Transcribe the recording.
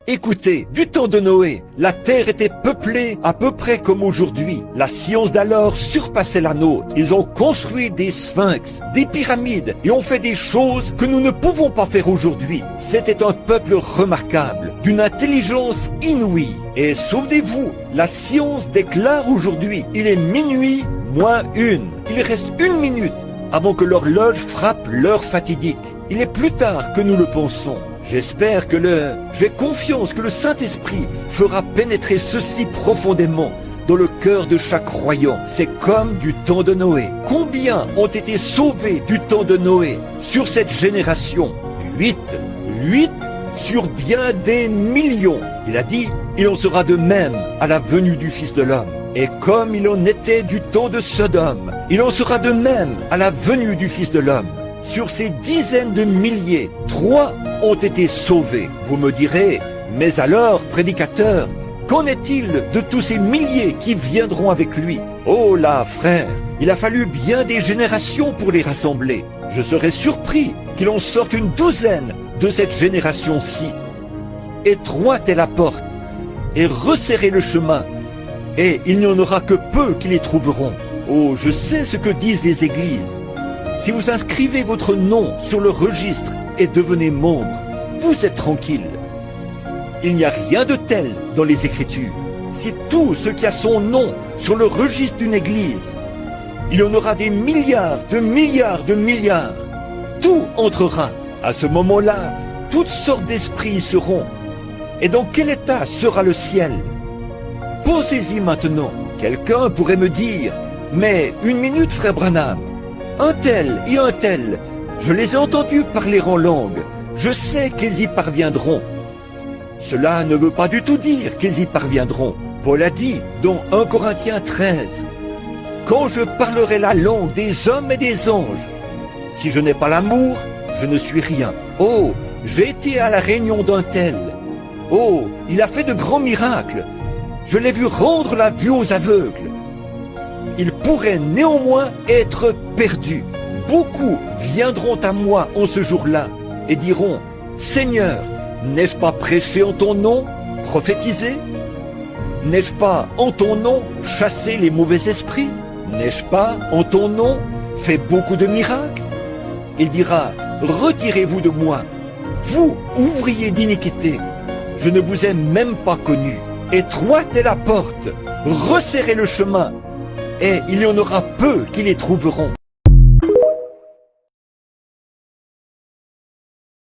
Écoutez, du temps de Noé, la terre était peuplée à peu près comme aujourd'hui. La science d'alors surpassait la nôtre. Ils ont construit des sphinx, des pyramides et ont fait des choses que nous ne pouvons pas faire aujourd'hui. C'était un peuple remarquable, d'une intelligence inouïe. Et souvenez-vous, la science déclare aujourd'hui, il est minuit moins une. Il reste une minute avant que l'horloge frappe l'heure fatidique. Il est plus tard que nous le pensons. J'ai confiance que le Saint-Esprit fera pénétrer ceci profondément dans le cœur de chaque croyant. C'est comme du temps de Noé. Combien ont été sauvés du temps de Noé sur cette génération? 8 sur bien des millions. Il a dit, il en sera de même à la venue du Fils de l'homme. Et comme il en était du temps de Sodome, il en sera de même à la venue du Fils de l'homme. Sur ces dizaines de milliers, 3 ont été sauvés. Vous me direz, mais alors, prédicateur, qu'en est-il de tous ces milliers qui viendront avec lui? Oh là, frère, il a fallu bien des générations pour les rassembler. Je serais surpris qu'il en sorte une douzaine de cette génération-ci. Étroite est la porte, et resserrez le chemin, et il n'y en aura que peu qui les trouveront. Oh, je sais ce que disent les églises. Si vous inscrivez votre nom sur le registre et devenez membre, vous êtes tranquille. Il n'y a rien de tel dans les Écritures. Si tout ce qui a son nom sur le registre d'une église, il y en aura des milliards de milliards de milliards. Tout entrera. À ce moment-là, toutes sortes d'esprits y seront. Et dans quel état sera le ciel? Pensez-y maintenant. Quelqu'un pourrait me dire, mais une minute, frère Branham. Un tel et un tel, je les ai entendus parler en langue. Je sais qu'ils y parviendront. Cela ne veut pas du tout dire qu'ils y parviendront. Paul a dit dans 1 Corinthiens 13, « Quand je parlerai la langue des hommes et des anges, si je n'ai pas l'amour, je ne suis rien. Oh, j'ai été à la réunion d'un tel. Oh, il a fait de grands miracles. Je l'ai vu rendre la vue aux aveugles. » Il pourrait néanmoins être perdu. Beaucoup viendront à moi en ce jour-là et diront, « Seigneur, n'ai-je pas prêché en ton nom, prophétisé? N'ai-je pas en ton nom chassé les mauvais esprits? N'ai-je pas en ton nom fait beaucoup de miracles? » Il dira, « Retirez-vous de moi, vous, ouvriers d'iniquité, je ne vous ai même pas connu. Étroite est la porte, resserrez le chemin, et il y en aura peu qui les trouveront. »